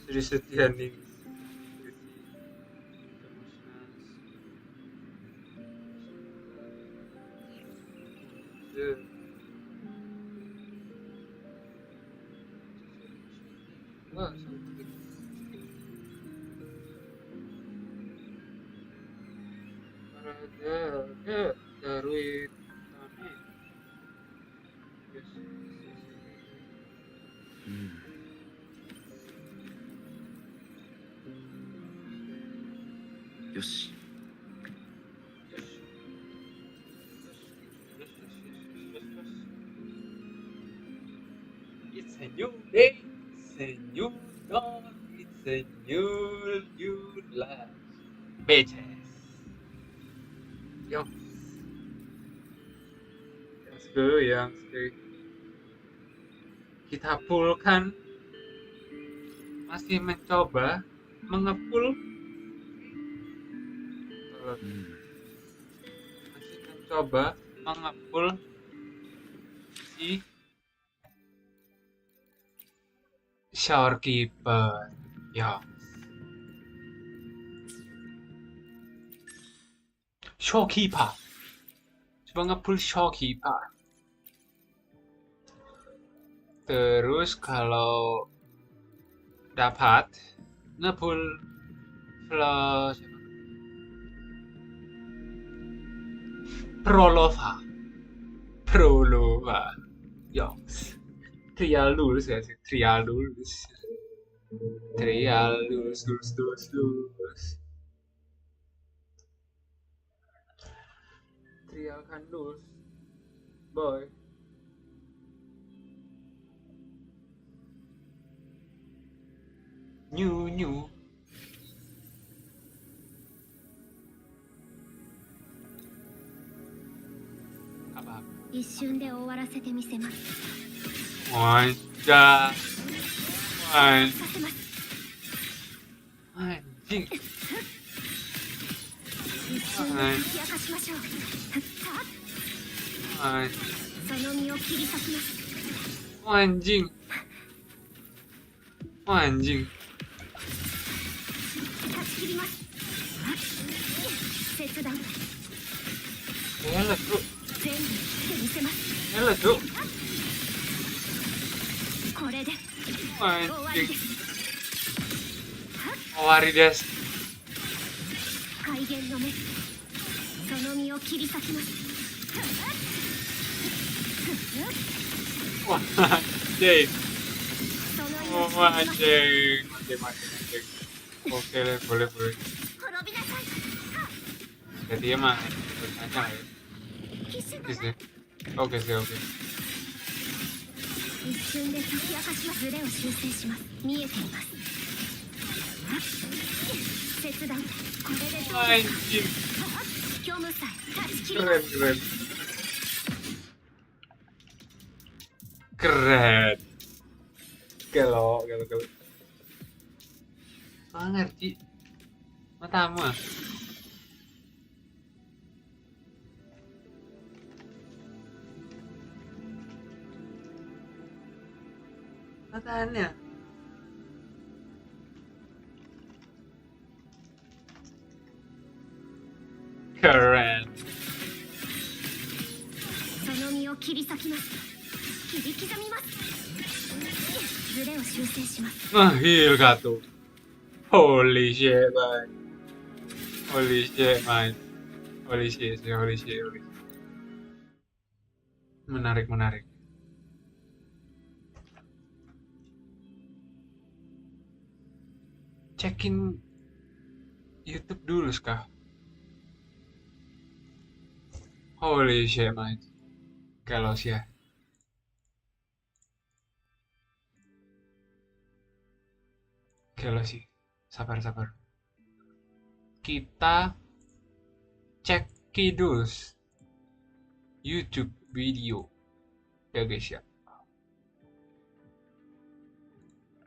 Sedih-sedihan nih. Wah, Parada Darwin Tani. Yes, yes, yes. よし。It's a new day, it's a new dawn, it's a new life. Bitches. Young. Yang kita pulkan masih mencoba mengepul masih mencoba mengepul si shorekeeper ya shorekeeper coba ngepul shorekeeper terus kalau dapat ngepul flash prolova Yoks trial lulus ya sih trial lulus trial kan lulus boy new apa 一瞬で終わらせてみせます。 Wajah させます。 anjing 一瞬で解き明かしましょう。さあ、 anjing その身を切り裂きます。 anjing 断ち切ります。切断。 Elah tuh 全部切ってみせます。 Elah tuh これで終わりで anjing す。 Owari des 怪現の目、その身を切り裂きます。 wah anjing その oh 命を切ります。 anjing oke deh boleh 滅びなさい。 jadi emang berkacang ya 必死 oke sih oke sih oke 一瞬で解き明かします。ズレを修正します。見えています。切断。これでどう anjing 虚無さえ断ち切ります。 keren gelo ngerti matamu matanya keren その身を切り裂きます。切り刻みます。ズレを修正します。 ngehil gak tuh holy shit man holy shit menarik cekin YouTube dulu kah holy shit man kalau sih ya kalau sih sabar kita cek kidus YouTube video ya guys ya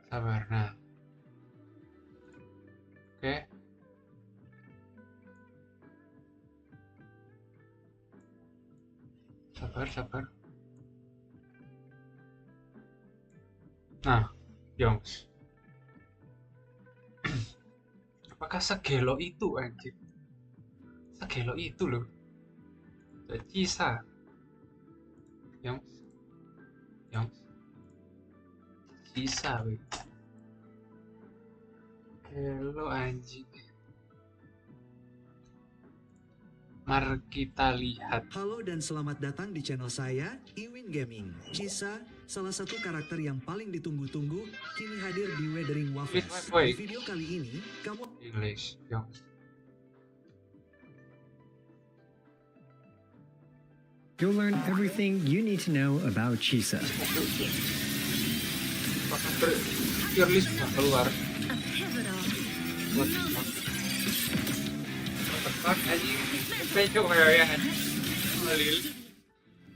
sabar nah oke sabar nah Yongs Apakah segelo itu anjir? Segelo itu loh. Cisa. Yang Cisa weh. Gelo anjing. Mari kita lihat. Halo dan selamat datang di channel saya, Iwin Gaming. Cisa, salah satu karakter yang paling ditunggu-tunggu, kini hadir di Wuthering. Di video kali ini, kamu English. Yang You'll learn everything you need to know about Chisa. tier list bisa keluar. A pivotal What the fuck? What the fuck anjing? Pencok ya Lil.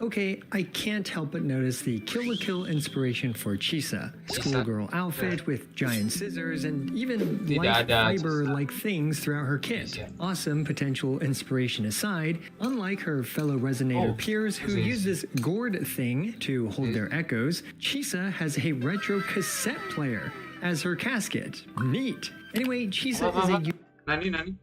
Okay, I can't help but notice the Kill la Kill inspiration for Chisa. Schoolgirl outfit with giant scissors and even light fiber-like things throughout her kit. Awesome potential inspiration aside, unlike her fellow Resonator peers who use this gourd thing to hold their echoes, Chisa has a retro cassette player as her casket. Neat. Anyway, Chisa is a... Nani?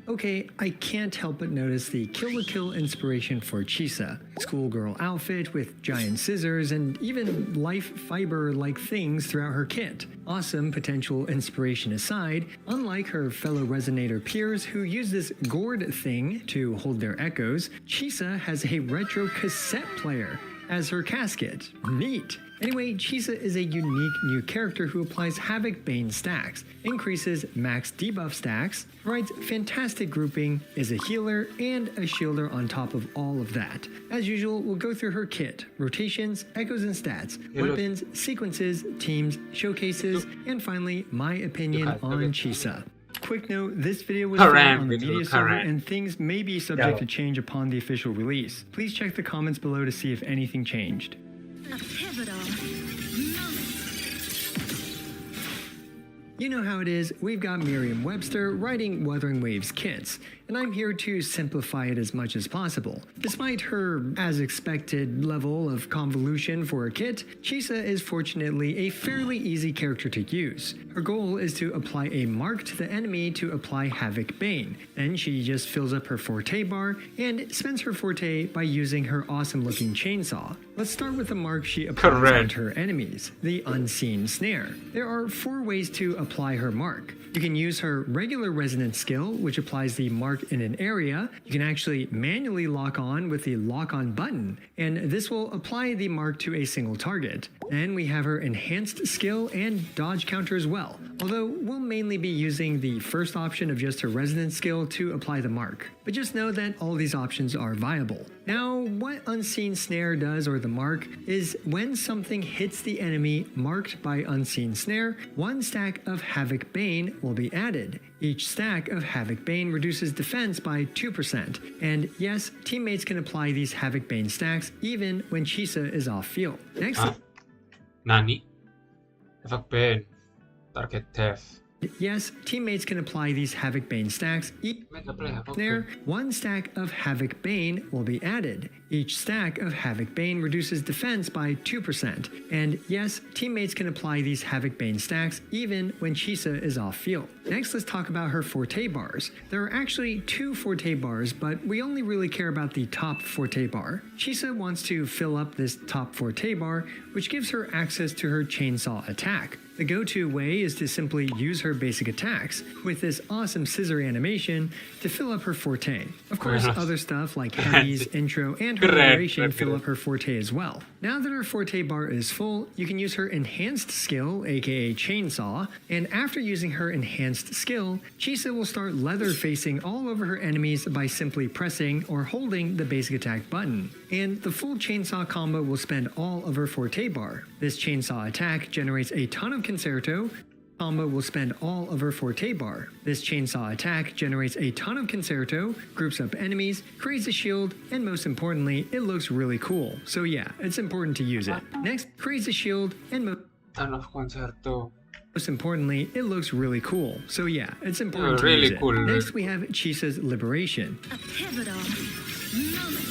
Okay, I can't help but notice the Kill la Kill inspiration for Chisa. Schoolgirl outfit with giant scissors and even life fiber-like things throughout her kit. Awesome potential inspiration aside, unlike her fellow Resonator peers who use this gourd thing to hold their echoes, Chisa has a retro cassette player as her casket. Neat. Anyway, Chisa is a unique new character who applies Havoc Bane stacks, increases max debuff stacks, provides fantastic grouping, is a healer, and a shielder on top of all of that. As usual, we'll go through her kit, rotations, echoes and stats, weapons, sequences, teams, showcases, and finally, my opinion on Chisa. Quick note, this video was filmed on the media server and things may be subject to change upon the official release. Please check the comments below to see if anything changed. a pivotal moment. You know how it is, we've got Merriam-Webster writing Wuthering Waves kits, and I'm here to simplify it as much as possible. Despite her as-expected level of convolution for a kit, Chisa is fortunately a fairly easy character to use. Her goal is to apply a mark to the enemy to apply Havoc Bane. Then she just fills up her forte bar and spends her forte by using her awesome-looking chainsaw. Let's start with the mark she applies on her enemies, the Unseen Snare. There are 4 ways to apply her mark. You can use her regular resonance skill, which applies the mark in an area. You can actually manually lock on with the lock on button, and this will apply the mark to a single target. Then we have her enhanced skill and dodge counter as well, although we'll mainly be using the first option of just her resonance skill to apply the mark. But just know that all these options are viable. Now, what Unseen Snare does, or the mark, is when something hits the enemy marked by Unseen Snare, 1 stack of Havoc Bane will be added. Each stack of Havoc Bane reduces defense by 2%. And yes, teammates can apply these Havoc Bane stacks even when Chisa is off field. Next. Nani? Havoc Bane. Target death. Yes, teammates can apply these Havoc Bane stacks. There, 1 stack of Havoc Bane will be added. Each stack of Havoc Bane reduces defense by 2%. And yes, teammates can apply these Havoc Bane stacks even when Chisa is off field. Next, let's talk about her forte bars. There are actually 2 forte bars, but we only really care about the top forte bar. Chisa wants to fill up this top forte bar, which gives her access to her chainsaw attack. The go-to way is to simply use her basic attacks with this awesome scissor animation to fill up her forte. Of course, other stuff like heavies, intro, and her duration fill up her forte as well. Now that her forte bar is full, you can use her enhanced skill, aka chainsaw, and after using her enhanced skill, Chisa will start leather facing all over her enemies by simply pressing or holding the basic attack button. And the full chainsaw combo will spend all of her forte bar. This chainsaw attack generates a ton of Concerto. Combo will spend all of her forte bar. This chainsaw attack generates a ton of Concerto, groups up enemies, creates a shield, and most importantly, it looks really cool. So yeah, it's important to use it. Next, creates a shield, and Ton of Concerto. most importantly, it looks really cool. So yeah, it's important to use it. Cool. Next, we have Chisa's Liberation. A pivotal moment.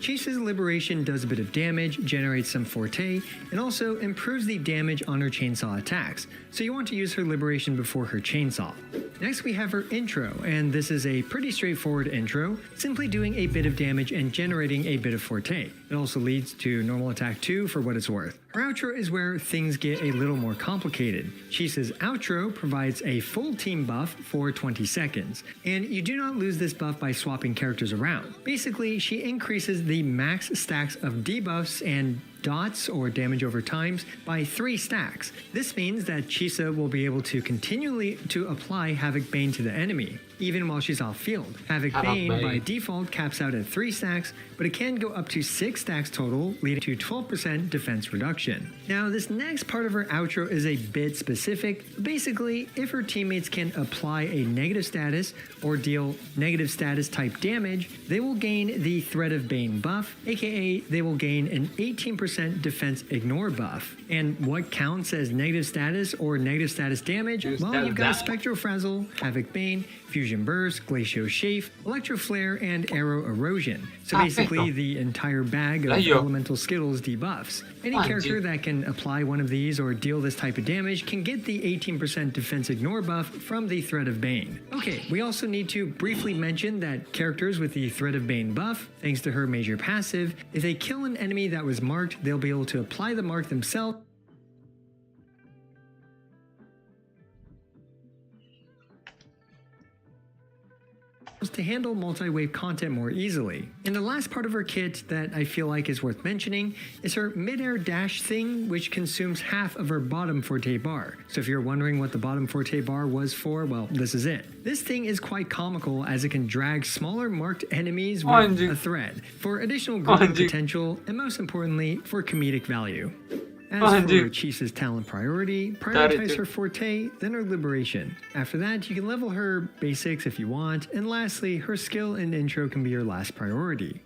Chisa's liberation does a bit of damage, generates some forte, and also improves the damage on her chainsaw attacks, so you want to use her liberation before her chainsaw. Next we have her intro, and this is a pretty straightforward intro, simply doing a bit of damage and generating a bit of forte. It also leads to normal attack 2 for what it's worth. Her outro is where things get a little more complicated. Chisa's outro provides a full team buff for 20 seconds, and you do not lose this buff by swapping characters around. Basically, she increases the max stacks of debuffs and dots or damage over times by 3 stacks. This means that Chisa will be able to continually apply Havoc Bane to the enemy, even while she's off field. Havoc Bane by default caps out at 3 stacks, but it can go up to 6 stacks total, leading to 12% defense reduction. Now, this next part of her outro is a bit specific. Basically, if her teammates can apply a negative status or deal negative status type damage, they will gain the Threat of Bane buff, aka they will gain an 18% defense ignore buff. And what counts as negative status or negative status damage? Well, you've got Spectral Frazzle, Havoc Bane, Fusion Burst, Glacial Chafe, Electro Flare, and Arrow Erosion. So basically the entire bag of elemental skittles debuffs. Any character that can apply one of these or deal this type of damage can get the 18% defense ignore buff from the Threat of Bane. Okay, we also need to briefly mention that characters with the Threat of Bane buff, thanks to her major passive, if they kill an enemy that was marked, they'll be able to apply the mark themselves to handle multi-wave content more easily. And the last part of her kit that I feel like is worth mentioning is her mid-air dash thing, which consumes half of her bottom forte bar. So if you're wondering what the bottom forte bar was for, well, this is it. This thing is quite comical as it can drag smaller marked enemies with a thread for additional growth potential and most importantly for comedic value. As for Chisa's talent priority, prioritize her forte, then her liberation. After that, you can level her basics if you want, and lastly, her skill and intro can be your last priority.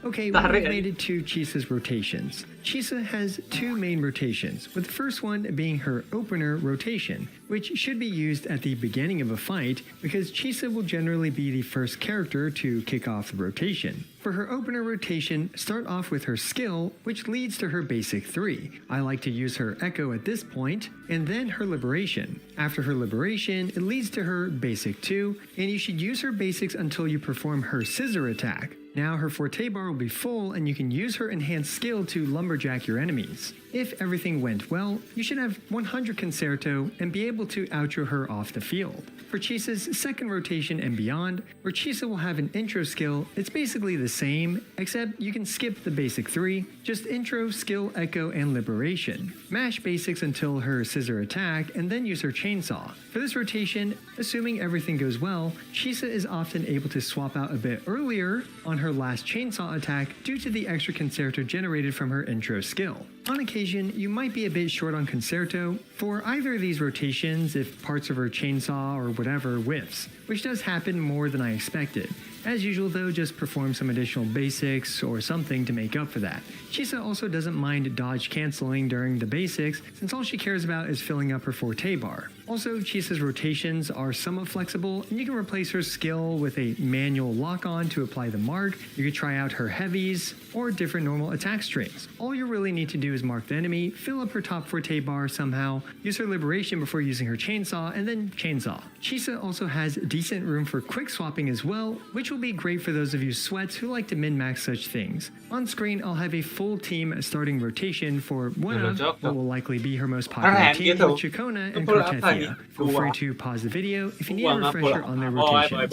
Okay, we've made it to Chisa's rotations. Chisa has 2 main rotations, with the first one being her opener rotation, which should be used at the beginning of a fight because Chisa will generally be the first character to kick off the rotation. For her opener rotation, start off with her skill, which leads to her basic 3. I like to use her echo at this point, and then her liberation. After her liberation, it leads to her basic 2, and you should use her basics until you perform her scissor attack. Now her forte bar will be full and you can use her enhanced skill to lumberjack your enemies. If everything went well, you should have 100 Concerto and be able to outro her off the field. For Chisa's second rotation and beyond, where Chisa will have an intro skill, it's basically the same, except you can skip the basic 3, just intro, skill, echo, and liberation. Mash basics until her scissor attack, and then use her chainsaw. For this rotation, assuming everything goes well, Chisa is often able to swap out a bit earlier on her last chainsaw attack due to the extra Concerto generated from her intro skill. On occasion, you might be a bit short on Concerto for either of these rotations if parts of her chainsaw or whatever whiffs, which does happen more than I expected. As usual though, just perform some additional basics or something to make up for that. Chisa also doesn't mind dodge canceling during the basics since all she cares about is filling up her forte bar. Also, Chisa's rotations are somewhat flexible and you can replace her skill with a manual lock-on to apply the mark. You could try out her heavies or different normal attack strings. All you really need to do is mark the enemy, fill up her top forte bar somehow, use her liberation before using her chainsaw, and then chainsaw. Chisa also has decent room for quick swapping as well, which will be great for those of you sweats who like to min-max such things. On screen, I'll have a full team starting rotation for one of what will likely be her most popular teams with Chikona and Cortethia. Feel free to pause the video if you need a refresher on their rotations.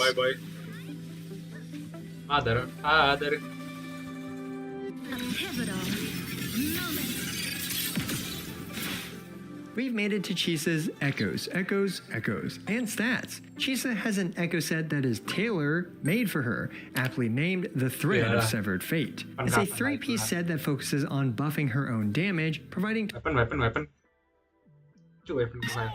Father. We've made it to Chisa's echoes, and stats. Chisa has an echo set that is tailor-made for her, aptly named the Thread of Severed Fate. It's a 3-piece set that focuses on buffing her own damage, providing Weapon.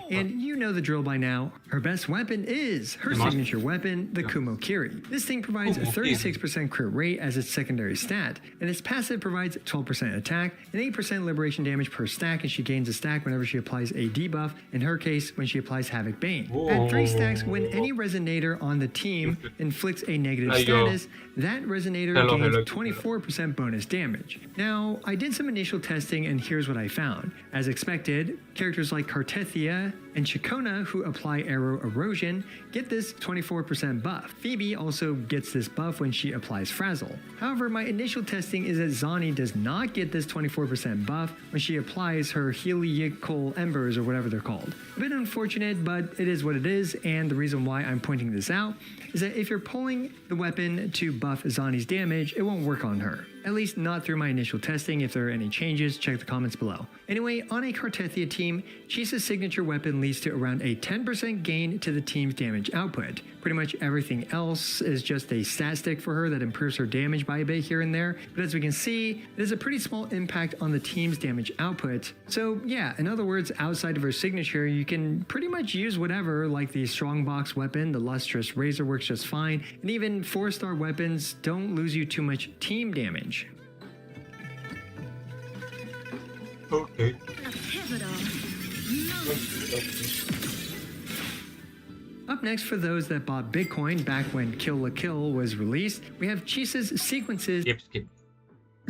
And you know the drill by now. Her best weapon is her signature weapon, the Kumo Kiri. This thing provides a 36% crit rate as its secondary stat, and its passive provides 12% attack and 8% liberation damage per stack, and she gains a stack whenever she applies a debuff, in her case when she applies Havoc Bane. At 3 stacks, when any resonator on the team inflicts a negative status, that resonator gains 24% bonus damage. Now, I did some initial testing and here's what I found. As expected, characters like Cartethia and Chikona, who apply arrow erosion, get this 24% buff. Phoebe also gets this buff when she applies Frazzle. However, my initial testing is that Zani does not get this 24% buff when she applies her Heliacal Embers or whatever they're called. A bit unfortunate, but it is what it is, and the reason why I'm pointing this out is that if you're pulling the weapon to buff Zani's damage, it won't work on her. At least not through my initial testing. If there are any changes, check the comments below. Anyway, on a Cartethia team, Chisa's signature weapon leads to around a 10% gain to the team's damage output. Pretty much everything else is just a stat stick for her that improves her damage by a bit here and there, but as we can see, it has a pretty small impact on the team's damage output. So yeah, in other words, outside of her signature, you can pretty much use whatever, like the Strongbox weapon, the Lustrous Razor works just fine, and even 4-star weapons don't lose you too much team damage. Okay. Up next, for those that bought Bitcoin back when Kill la Kill was released, we have Chisa's sequences. Skip.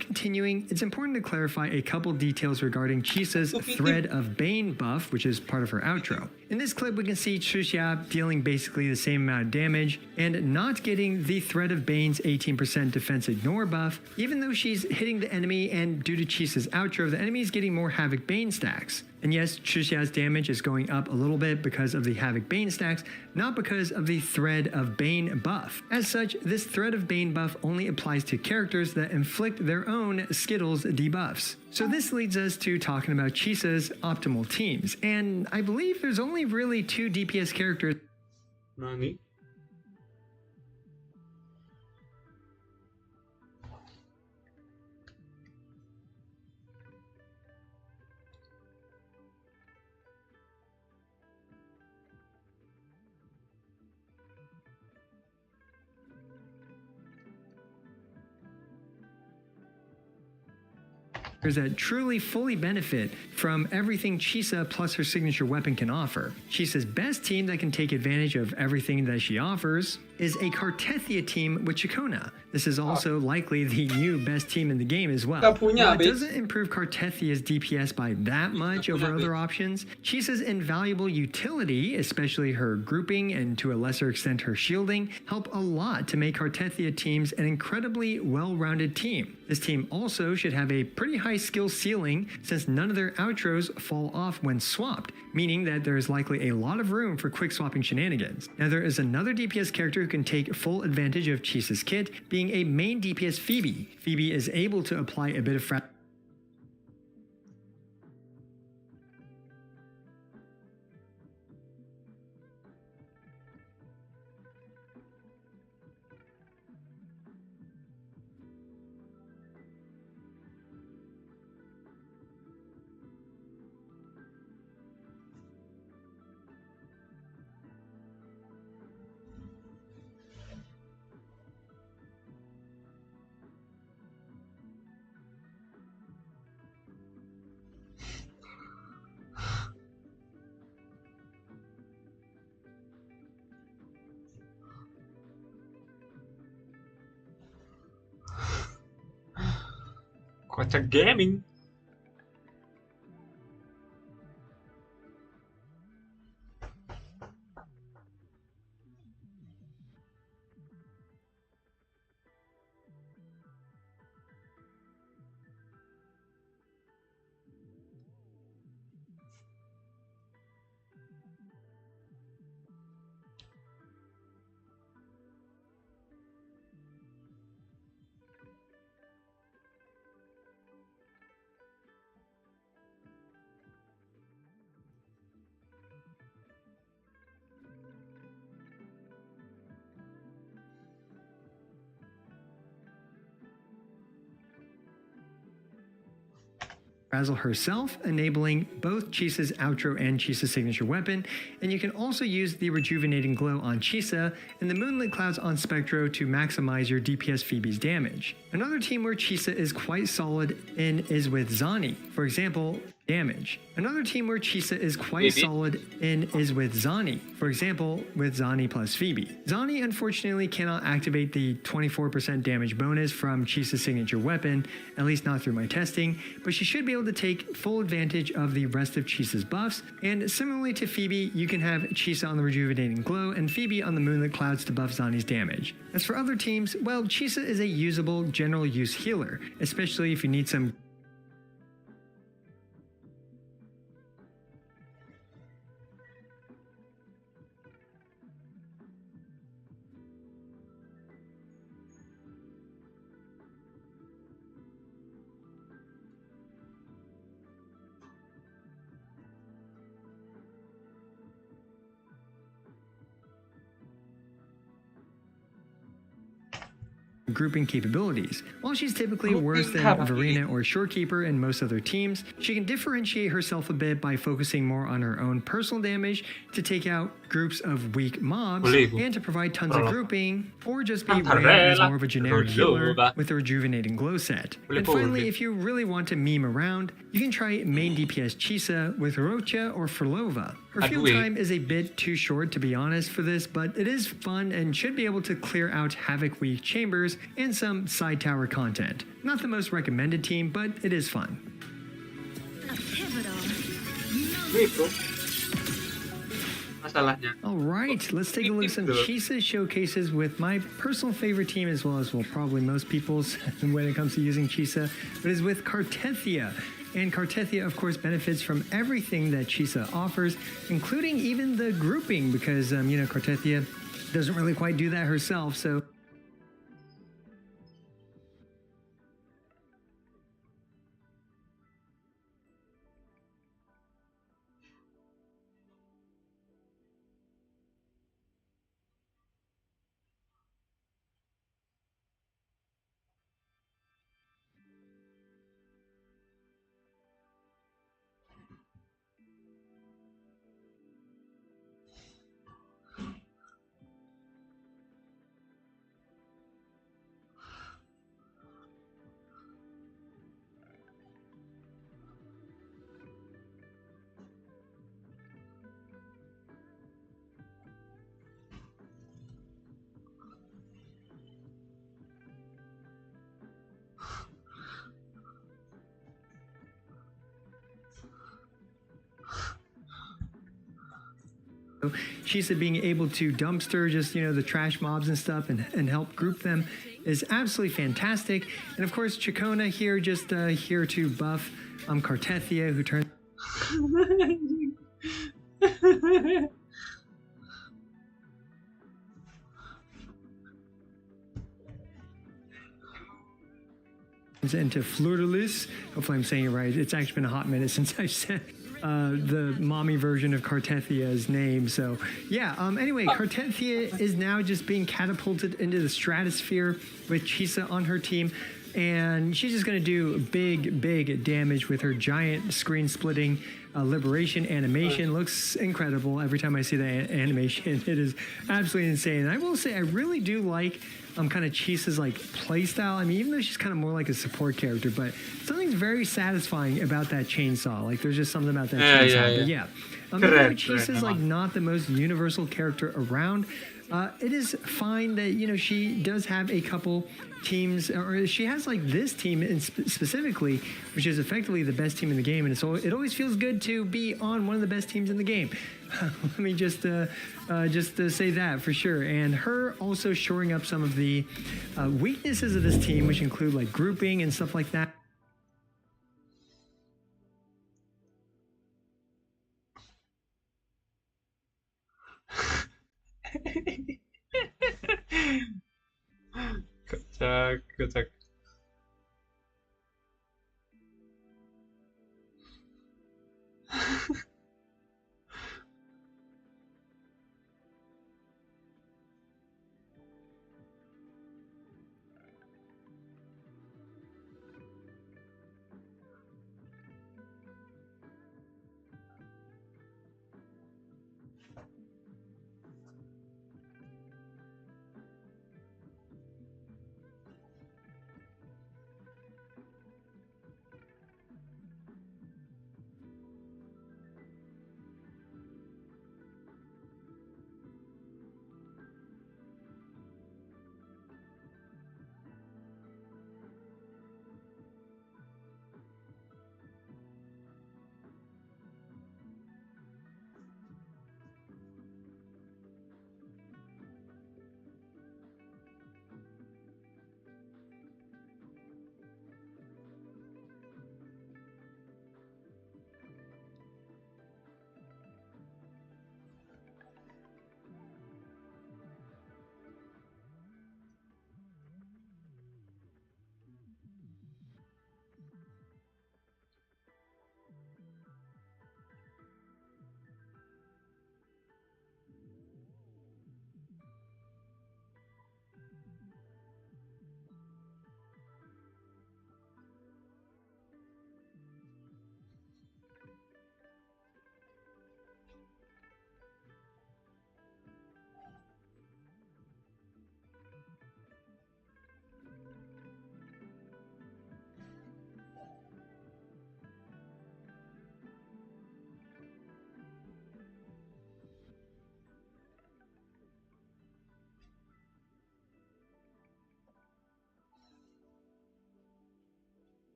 Continuing, it's important to clarify a couple details regarding Chisa's Thread of Bane buff, which is part of her outro. In this clip, we can see Chuxia dealing basically the same amount of damage and not getting the Thread of Bane's 18% defense ignore buff, even though she's hitting the enemy, and due to Chisa's outro, the enemy is getting more Havoc Bane stacks. And yes, Chuxia's damage is going up a little bit because of the Havoc Bane stacks, not because of the Thread of Bane buff. As such, this Thread of Bane buff only applies to characters that inflict their own Skittles debuffs. So this leads us to talking about Chisa's optimal teams, and I believe there's only really 2 DPS characters. Nani? That truly fully benefit from everything Chisa plus her signature weapon can offer. Chisa's best team that can take advantage of everything that she offers is a Cartethia team with Chikona. This is also likely the new best team in the game as well. While it doesn't improve Cartethia's DPS by that much over other options, Chisa's invaluable utility, especially her grouping and to a lesser extent her shielding, help a lot to make Cartethia teams an incredibly well-rounded team. This team also should have a pretty high skill ceiling since none of their outros fall off when swapped, meaning that there is likely a lot of room for quick swapping shenanigans. Now there is another DPS character who can take full advantage of Chisa's kit, being a main DPS Phoebe. Phoebe is able to apply a bit of Kocak gaming. Frazzle herself, enabling both Chisa's outro and Chisa's signature weapon, and you can also use the Rejuvenating Glow on Chisa and the Moonlit Clouds on Spectro to maximize your DPS Phoebe's damage. Another team where Chisa is quite solid in is with Zani. For example, damage. Another team where Chisa is quite solid in is with Zani. For example, with Zani plus Phoebe. Zani unfortunately cannot activate the 24% damage bonus from Chisa's signature weapon, at least not through my testing, but she should be able to take full advantage of the rest of Chisa's buffs, and similarly to Phoebe, you can have Chisa on the Rejuvenating Glow and Phoebe on the Moonlit Clouds to buff Zani's damage. As for other teams, well, Chisa is a usable general use healer, especially if you need some grouping capabilities. While she's typically worse than Verena or Shorekeeper in most other teams, she can differentiate herself a bit by focusing more on her own personal damage to take out groups of weak mobs and to provide tons of grouping, or just be ran as more of a generic healer with a Rejuvenating Glow set. And finally, if you really want to meme around, you can try main DPS Chisa with Rocha or Frolova. Her field time is a bit too short to be honest for this, but it is fun and should be able to clear out Havoc weak chambers and some side tower content. Not the most recommended team, but it is fun. Alright, let's take a look at some Chisa showcases with my personal favorite team, as well as, well, probably most people's when it comes to using Chisa, but is with Cartethia. And Cartethia, of course, benefits from everything that Chisa offers, including even the grouping, because, Cartethia doesn't really quite do that herself, so... Chisa being able to dumpster just, the trash mobs and stuff and help group them is absolutely fantastic. And of course, Chacona here, just here to buff Cartethia, who turns... into Fleur-de-Lis. Hopefully I'm saying it right. It's actually been a hot minute since I said the mommy version of Cartethia's name. So yeah, anyway, Cartethia is now just being catapulted into the stratosphere with Chisa on her team. And she's just going to do big damage with her giant screen splitting liberation animation. Looks incredible every time I see that animation. It is absolutely insane. And I will say I really do like kind of Chisa's playstyle. I mean, even though she's kind of more like a support character, but something's very satisfying about that chainsaw. There's just something about that chainsaw. But yeah, even though Chisa's not the most universal character around, it is fine that she does have a couple teams, or she has this team specifically, which is effectively the best team in the game, and so it always feels good to be on one of the best teams in the game. Let me just say that for sure. And her also shoring up some of the weaknesses of this team, which include grouping and stuff like that. Kocak.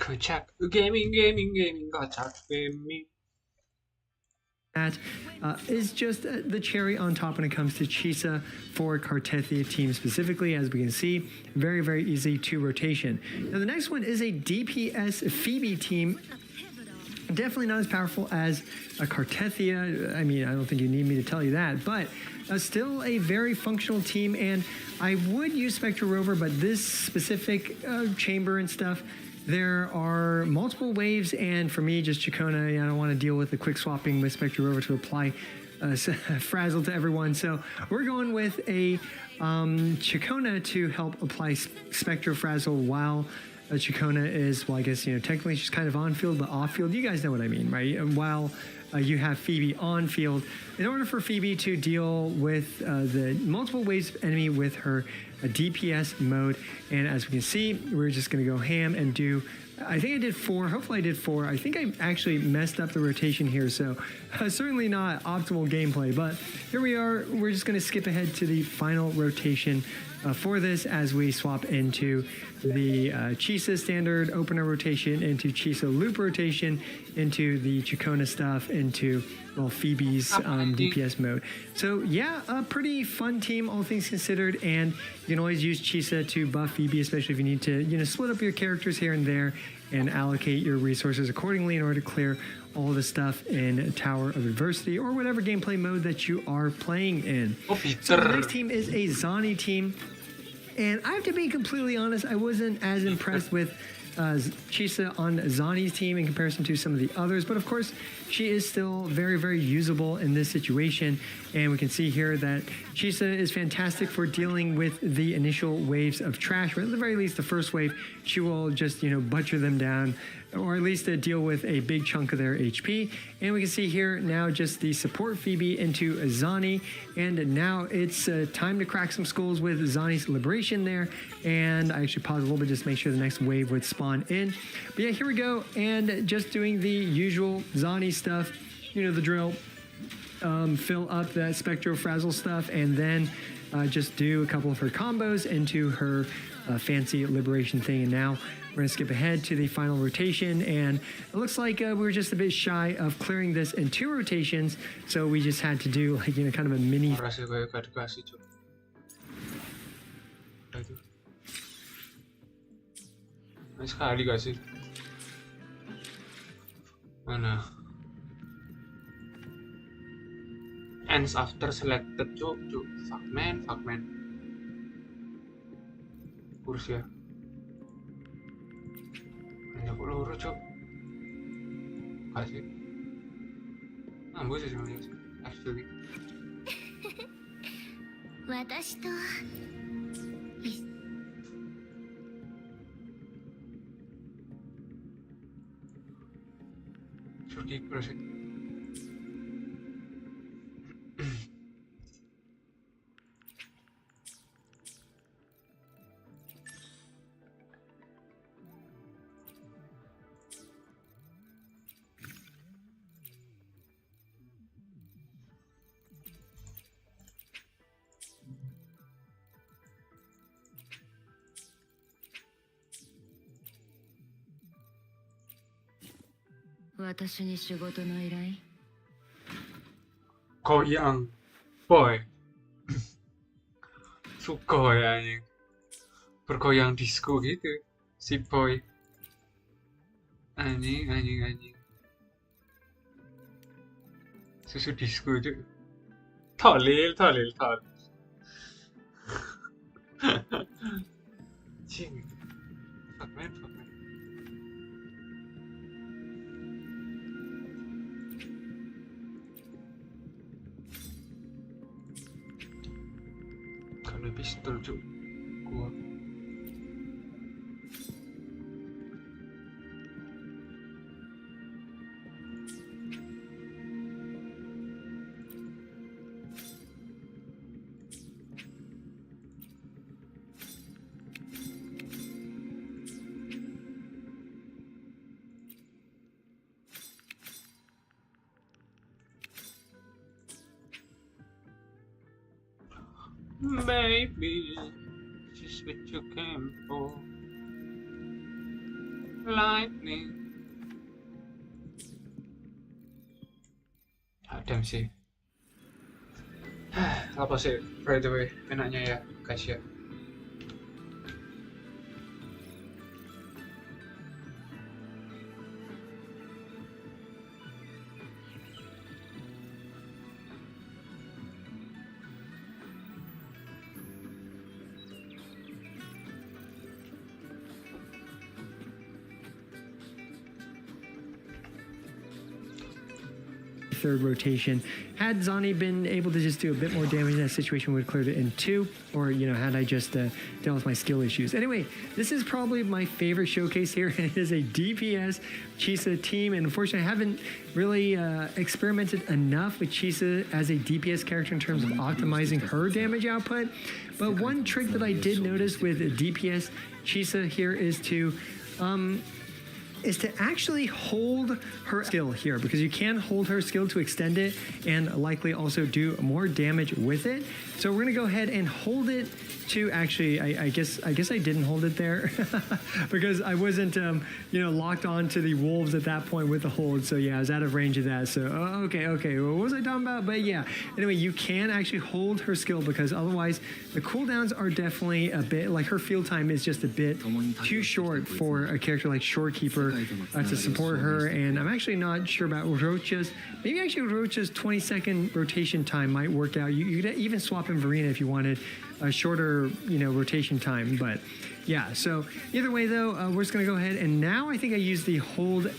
Kocak gaming, kocak gaming. That is just the cherry on top when it comes to Chisa for Cartethia team specifically. As we can see, very, very easy to rotation. Now the next one is a DPS Phoebe team. Definitely not as powerful as a Cartethia. I mean, I don't think you need me to tell you that, but still a very functional team. And I would use Spectre Rover, but this specific chamber and stuff, there are multiple waves, and for me, just Chacona, I don't want to deal with the quick swapping with Spectre Rover to apply Frazzle to everyone. So we're going with a Chacona to help apply Spectre Frazzle while Chacona is, well, I guess, you know, technically she's kind of on field, but off field. You guys know what I mean, right? While you have Phoebe on field. In order for Phoebe to deal with the multiple waves of enemy with her DPS mode, and as we can see, we're just going to go ham and do, I think I did 4, hopefully I did 4. I think I actually messed up the rotation here, so certainly not optimal gameplay, but here we are. We're just going to skip ahead to the final rotation for this as we swap into the Chisa standard opener rotation, into Chisa loop rotation, into the Chacona stuff, into, well, Phoebe's DPS mode. So yeah, a pretty fun team, all things considered, and you can always use Chisa to buff Phoebe, especially if you need to, you know, split up your characters here and there and allocate your resources accordingly in order to clear all the stuff in Tower of Adversity or whatever gameplay mode that you are playing in. So the next team is a Zani team. And I have to be completely honest, I wasn't as impressed with Chisa on Zani's team in comparison to some of the others. But of course, she is still very, very usable in this situation. And we can see here that Chisa is fantastic for dealing with the initial waves of trash. Or at the very least, the first wave, she will just, you know, butcher them down, or at least deal with a big chunk of their HP. And we can see here now just the support Phoebe into Zani. And now it's time to crack some skulls with Zani's Liberation there. And I actually paused a little bit just to make sure the next wave would spawn in. But yeah, here we go. And just doing the usual Zani stuff, you know, the drill. Fill up that Spectro Frazzle stuff, and then just do a couple of her combos into her fancy Liberation thing. And now we're going to skip ahead to the final rotation, and it looks like we were just a bit shy of clearing this in 2 rotations, so we just had to do, like, you know, kind of a mini. Sekali gak sih? Mana? Ends after selected, cuk. Fuck man. Kurs ya. Hanya aku loro, cuk. Kasih. Ambus sih sebenarnya. Actually. 私と Surgi terus sih. Kau yang boy suka ya anjing bergoyang disco gitu si boy anjing susu disco itu tolil cing fuck man kalau pistol cuk gua Maybe she's what you came for. lightning. Damn sih. Apa sih by the way enaknya ya guys ya. Third rotation. Had Zani been able to just do a bit more damage in that situation, would have cleared it in 2, or had I just dealt with my skill issues. Anyway, this is probably my favorite showcase here, and it is a DPS Chisa team, and unfortunately I haven't really experimented enough with Chisa as a DPS character in terms of optimizing her damage output. But one trick that I did notice with DPS Chisa here is to actually hold her skill here, because you can hold her skill to extend it and likely also do more damage with it. So we're gonna go ahead and hold it to actually, I guess I didn't hold it there because I wasn't locked on to the wolves at that point with the hold. So yeah, I was out of range of that. So okay, what was I talking about? But yeah, anyway, you can actually hold her skill, because otherwise the cooldowns are definitely a bit, like her field time is just a bit too short for a character like Shorekeeper to support her. And I'm actually not sure about Rocha's. Maybe actually Rocha's 20-second rotation time might work out. You could even swap in Verena if you wanted a shorter, rotation time. But yeah, so either way though, we're just gonna go ahead, and now I think I use the hold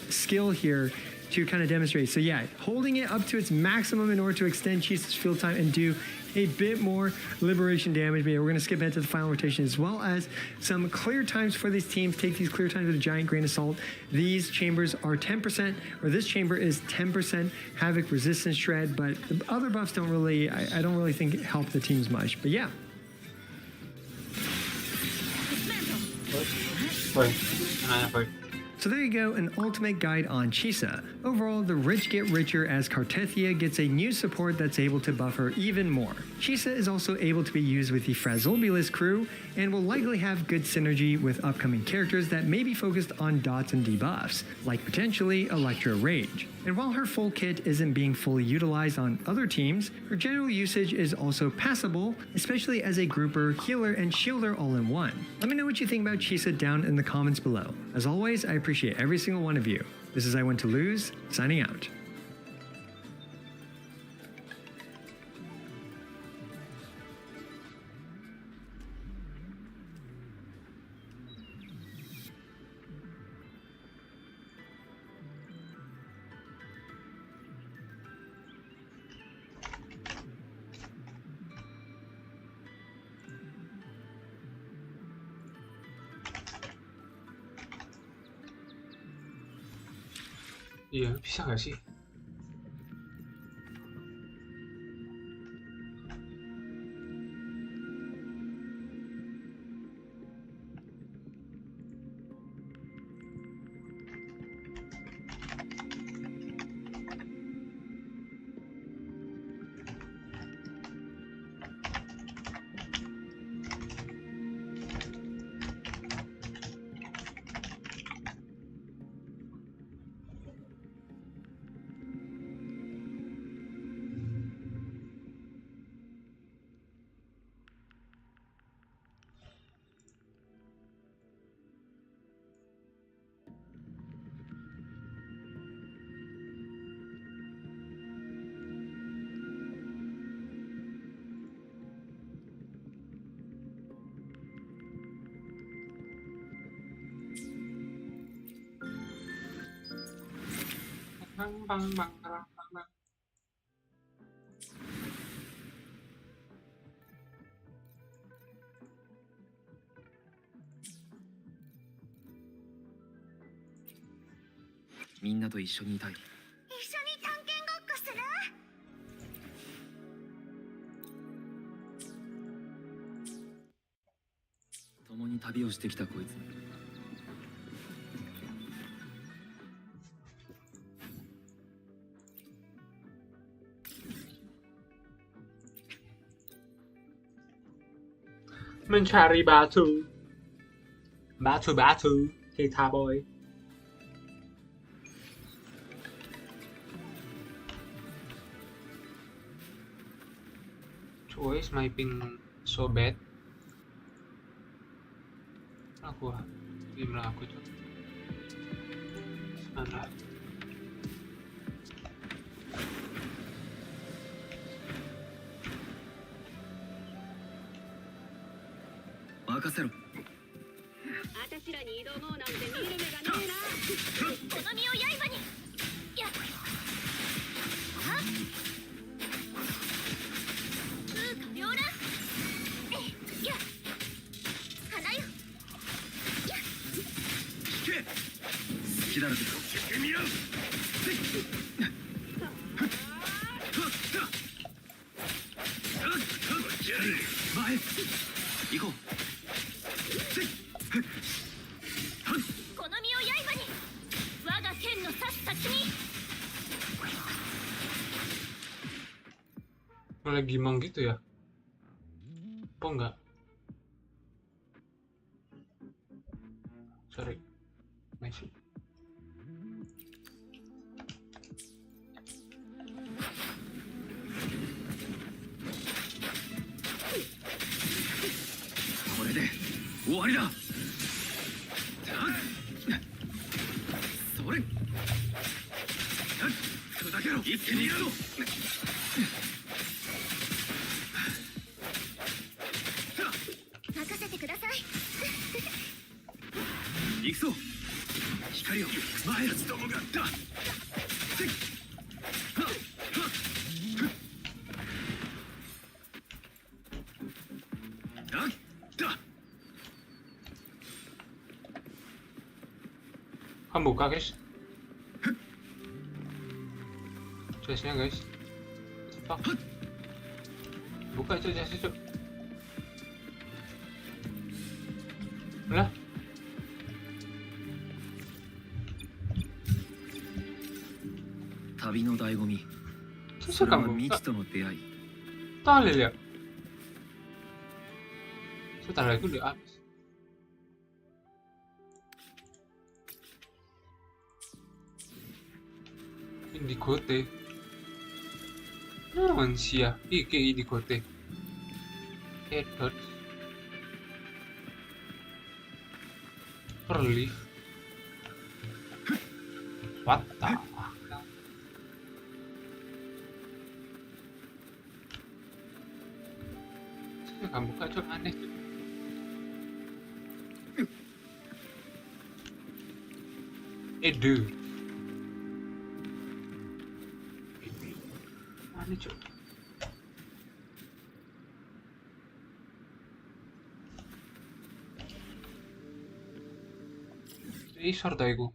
skill here to kind of demonstrate. So yeah, holding it up to its maximum in order to extend Chisa's field time and do a bit more liberation damage. But yeah, we're going to skip ahead to the final rotation, as well as some clear times for these teams. Take these clear times with a giant grain of salt. These chambers are 10%, or this chamber is 10% Havoc resistance shred, but the other buffs don't really, I don't really think help the teams much. But yeah. So there you go, an ultimate guide on Chisa. Overall, the rich get richer as Cartethia gets a new support that's able to buff her even more. Chisa is also able to be used with the Frazulbulus crew, and will likely have good synergy with upcoming characters that may be focused on dots and debuffs, like potentially Electro Rage. And while her full kit isn't being fully utilized on other teams, her general usage is also passable, especially as a grouper, healer, and shielder all in one. Let me know what you think about Chisa down in the comments below. As always, I appreciate every single one of you. This is I Want to Lose, signing out. Iya, bisa nggak sih? Bang, bang, bang, bang, bang, bang. Minna to 一緒にいたい。一緒に探検ごっこする？共に旅をしてきたこいつ。Mencari batu. Batu. Guitar boy. Why is my ping so bad? Gimana aku coba? Mana? 任せろ。私らに挑もうなんて見る目がねえな。この身を刃に。やっ。あ。風化両乱。え、やっ。花よ。やっ。聞け。好きだらけだ。聞けみろ。前行こう。この身を刃に。我が剣の刺す先に。 Malah gimang gitu ya? Apa enggak? Sorry. Nice. Ini 終わりだ。それ。砕けろ。一気にやるぞ。任せてください。行くぞ。光を前たちどもがだ。Kan buka guys. Chestnya guys. Fuck. Buka itu chest itu. Lah. Tabi no daigomi. Susah kan buka? Michi to no deai. Tahlil ya. Sebentar lagi udah habis. Di kote. Non sia, che di kote. Headshot. Relief. What the fuck? Saya kan buka cok aneh. Dude. Aneh cok. Isar dah iku.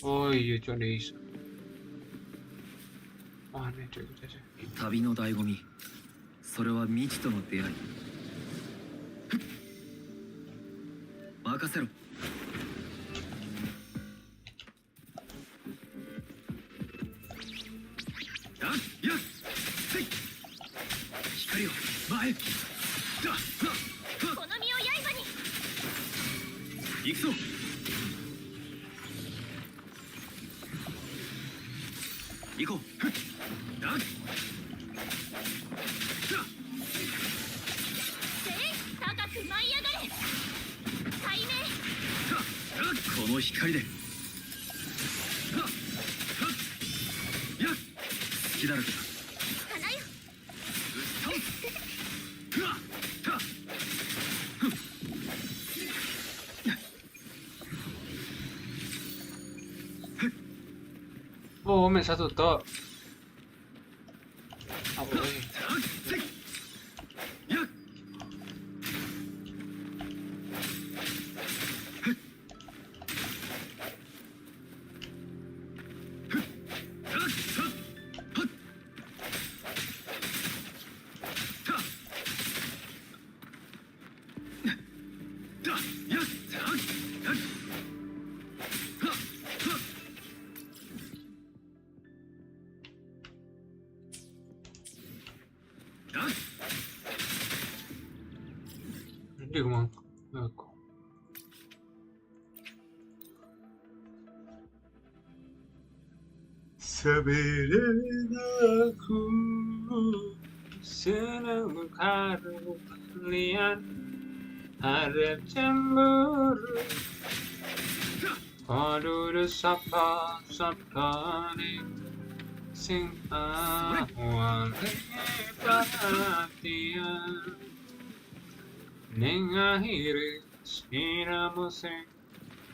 Oh iya cok Isar. Aneh cok cok. 旅の醍醐味、それは未知との出会い。任せろ。やっせい。光を前。この身を刃に。行くぞ。行こう。高く舞い上がれ。解明。この光で。好きだらけだ。花よ。Oh, main satu tok. Apa ini? Dia kemana? 아이고. Sebenarnya senang kalian harap cemburu. Aduh sapa nih sing awal perhatian ning akhir siramu sing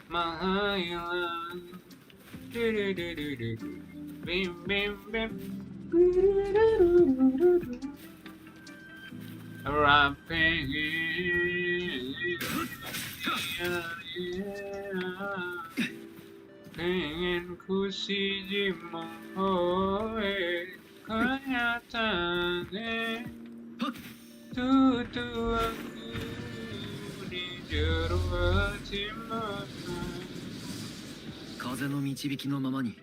mahilang. Bim bim bim. Rapping pengen ku sijimu kenyataannya tutu aku di jero hatimu 風の導きのままに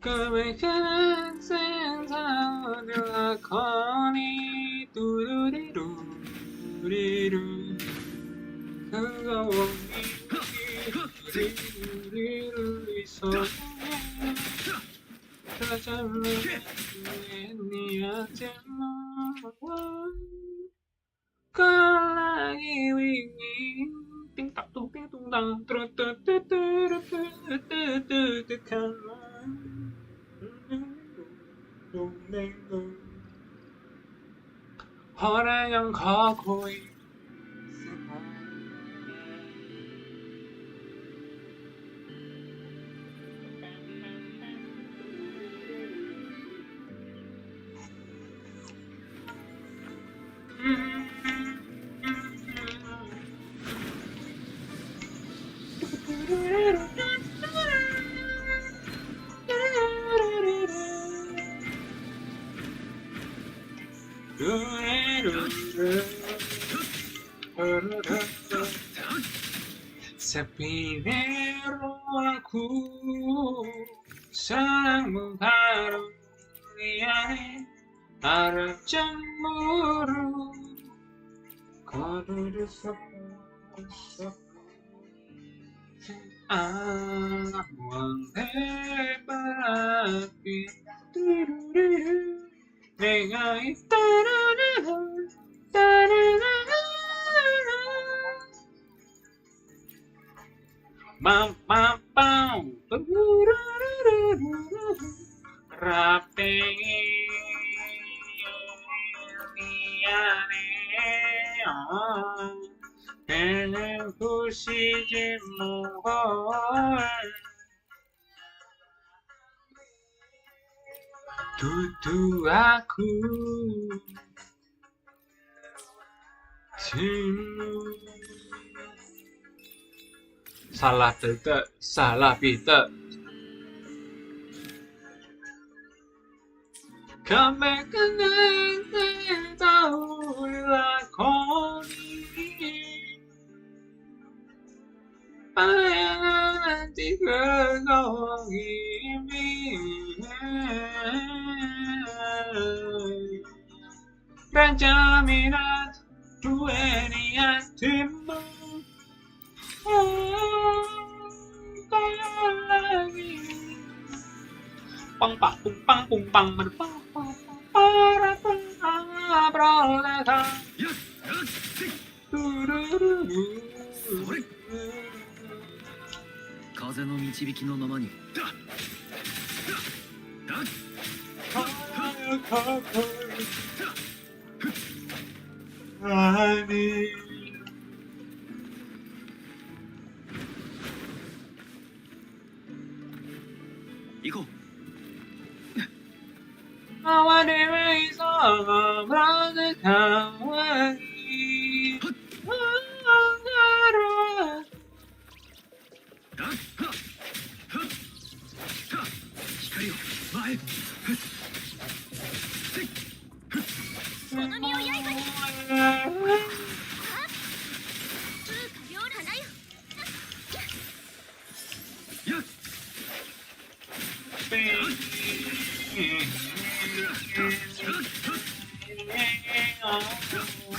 Kebaikan sensal dilakoni Tururiru Kegawang Tururiru Isonya Tercapai niatmu Kau lagi wingin Ting tak tung ting tung tang Trut tut tut tut tut tut tut tut Orang yang kau Sepinero aku sang menghargai harap cemburu kau desap awang hebat nengai Bam bam bam Rapping pengen ku sijimu tutu aku cium salah Peter kembalikan yang tahu lakoni nanti kau ini raja minat dua niatmu lagi pang pang pung pang berpang para berolehkan tururu 風の導きのままに 行こう Awan dewi sama berangkat lagi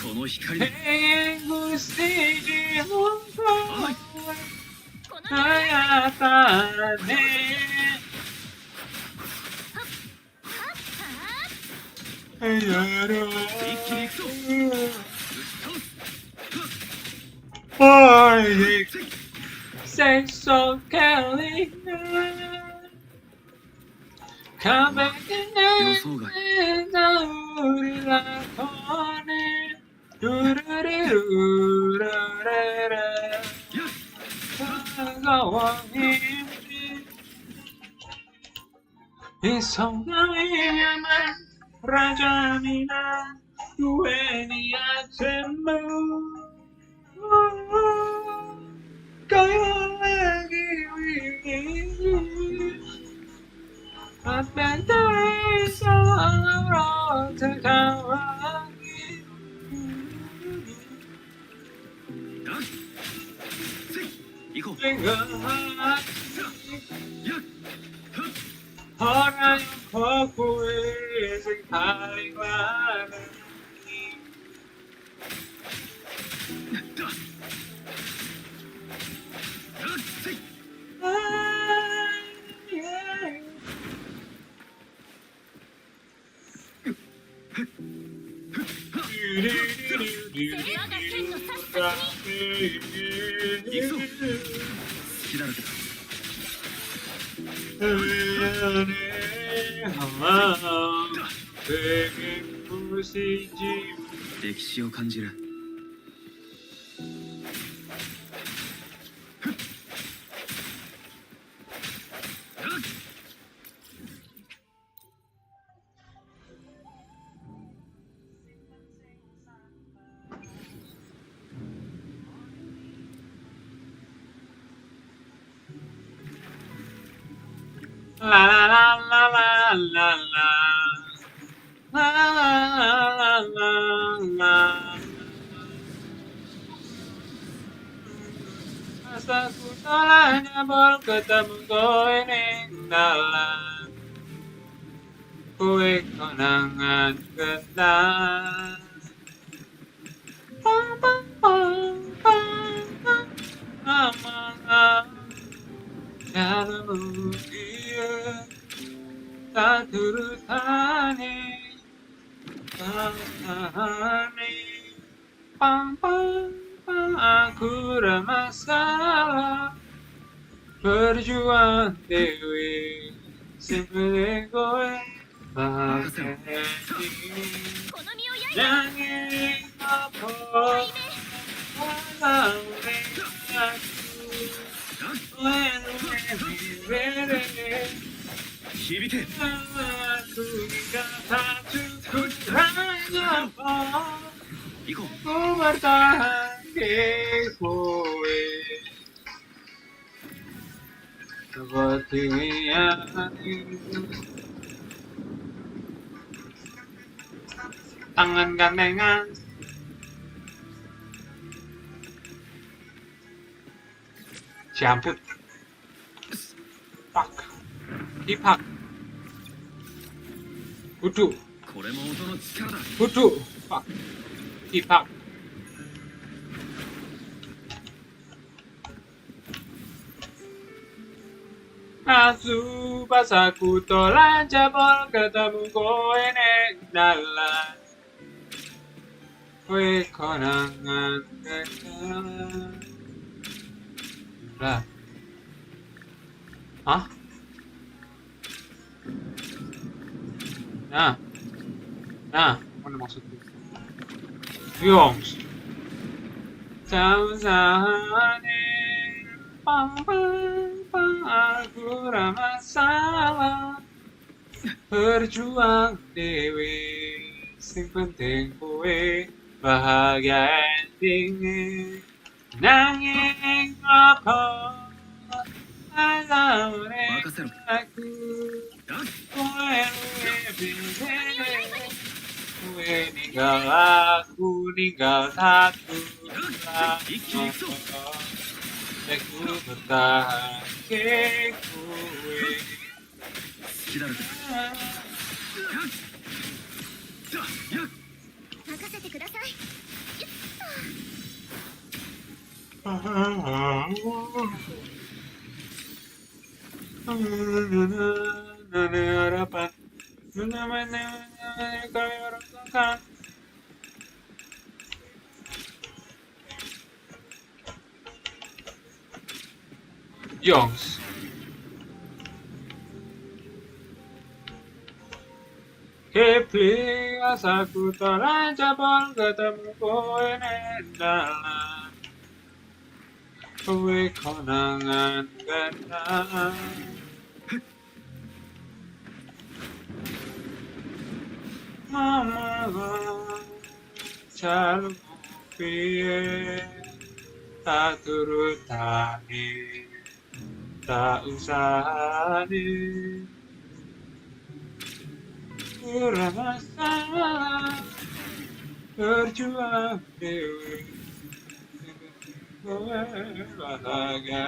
この光で 행구시지 못하 この 하얗다네 一気に行くぞ Boy, say so Kelly. Come back and 予想外 우리 라톤에 루루리루루루루루 차가워 힘이 이 성경이야만 라자미나 유엔이야 잼무 Kaya lagi wingi At bentay sa araw Takawangi 行こう Tinggal Ya. Orang yang kukuwi Sing paling lagi 무시지 歴史を感じる La la la la la la la la la la la Masa ku telah nyebol ketemu kowe ning dalan Kowe konangan ketan Pam pam pam pam pam Amangan Dalam dia tak turutani Tahani Pam pam pam aku ramasalah Berjuang dewi Simple kowe bahagia この身をやい Nanging apa Walau aku 響け Aku tak cukup hanya行こう Ku bertahan di kowe Seperti yang itu Tangan gandengan Jambut Fuck Hipak Kudu これも音の力だ Kudu Fuck Hipak Asu pas aku tolan jabol ketemu kowe ning dalan Kowe konangan kekan Lah Hah? Nah, mana maksudku? Yongs Tausane Pang pang pang aku ramasalah Berjuang dewe Sing penting kowe bahagia endingnya Nanging apa Alamune 任せろ aku Kowe Kowe ninggal aku ninggal satu 一気に行くぞ Aku bertahan ke kowe 好きだろう任せてください。Harapan. Yongs. Kepling asaku terlanjabang ketemu kowe dalam kowe konangan gendang. Mama jaluk piye tak turutane tak usahane ora masalah berjuang dewe kowe bahagia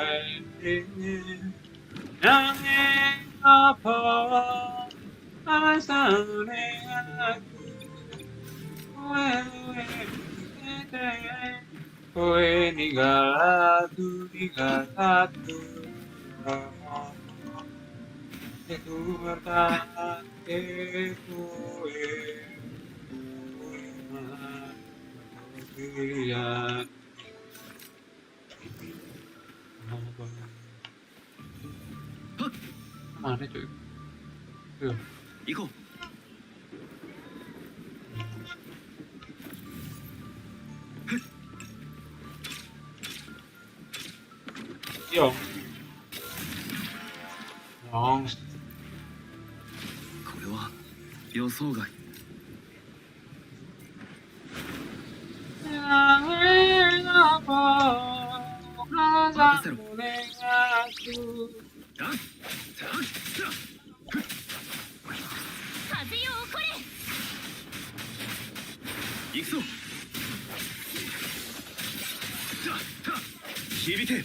ini nanging apa alasane aku kowe kowe ninggal aku aku bertahan kowe pilihan mana cuy? Tuh. 行こう Yo. Yongs. これは予想外 Nanging apa alasanmu ning aku 風よ起これ。行くぞ響け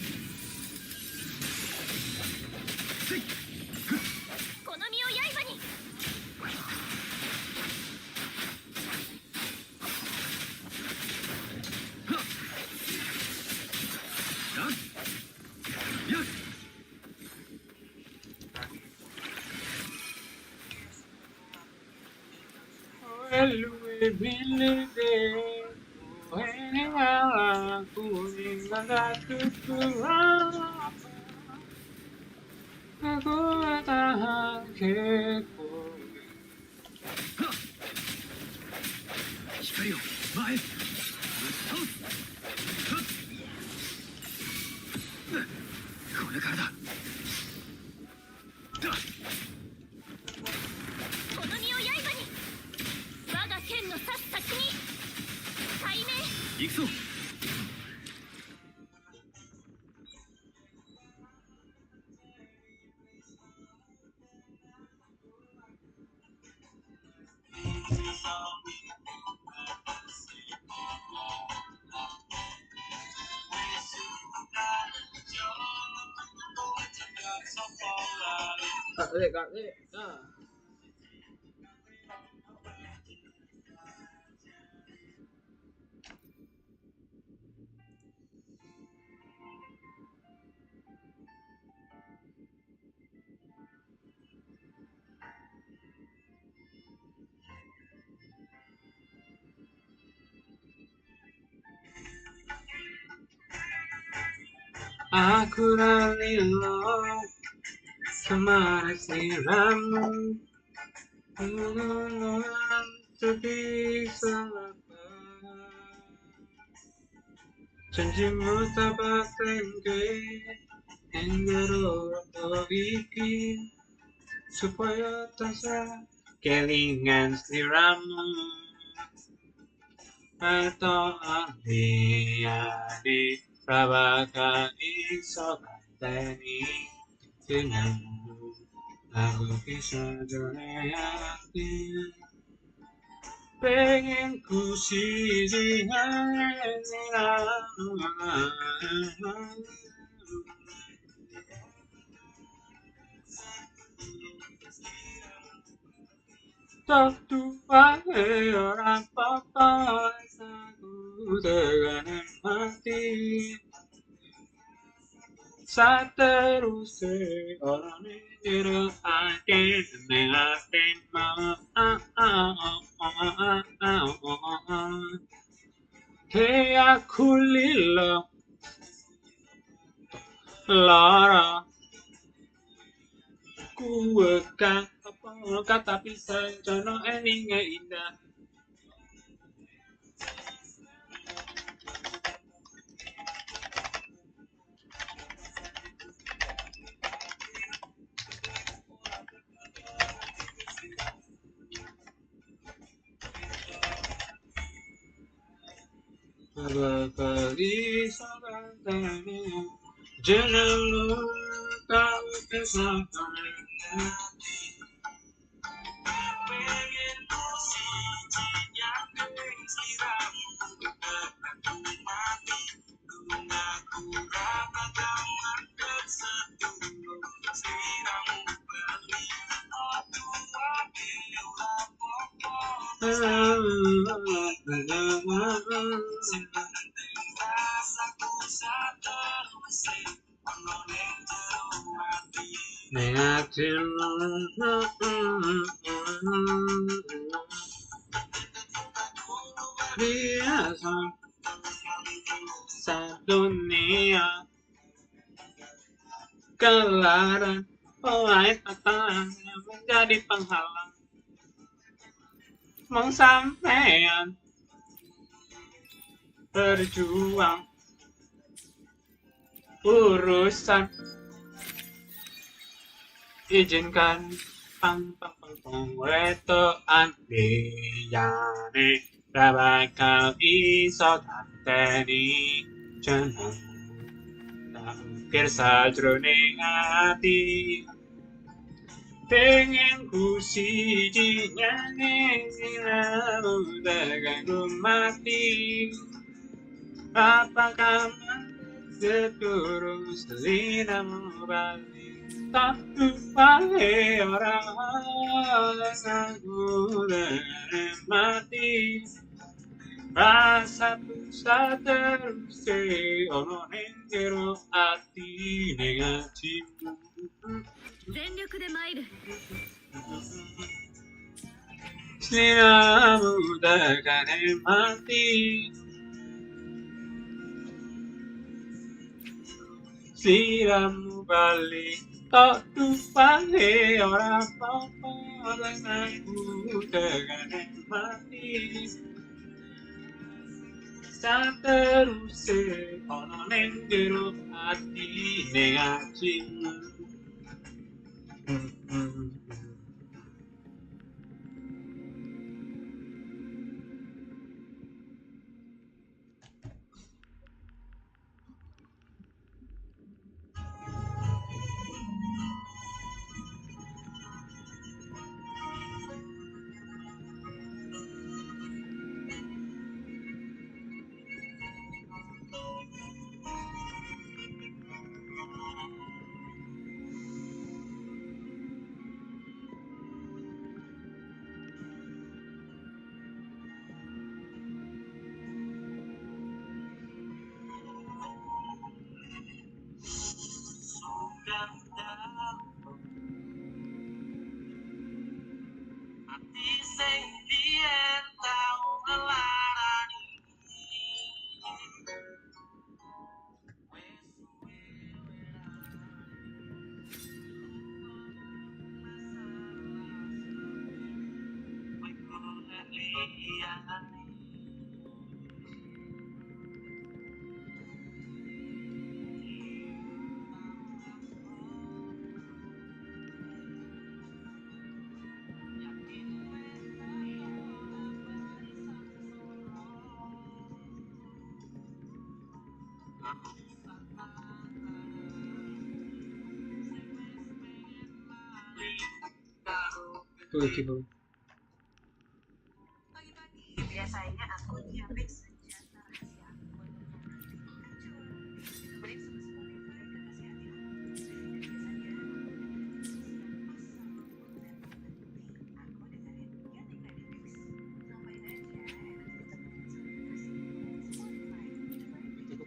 この身を刃に。Luwe bilide aku ninggal tuturan aku tahan kepo 光を前これからだこの身を刃に。我が剣の刺す先に。対面。行くぞ Kak Le. Nah. Aku ralilo kemana siramu tapi selapa janjimu tak patengke enggaro atau iki supaya tasa kelingan sliramu atau ahli prabakan iso kanteni denganmu aku bisa hati pengen ku Tertuai orang papa aku dengan mati saat terus orang ini akan mengatin mau aku lila lara ku akan apa kata pisah jono endingnya indah. Berbagi sahabatmu jangan kau kesalahan biasa dunia kelaran oleh tatanan yang menjadi penghalang mau sampean berjuang urusan izinkan pang pang pang pang reto andiyane bakal iso tanteni jeneng takdir sajroning ati pengen ku siji nyanyi lalu dengan mati apakah seturus selinamu balik tak tupai orang aku dengan mati rasa pusat terus ono ning jero ati negatimu 全力で参る selinamu dengan mati Siramu balik tak tupai orang apa denganku dengan mati saat terus ono ning jero ati negajimu Tuh gitu.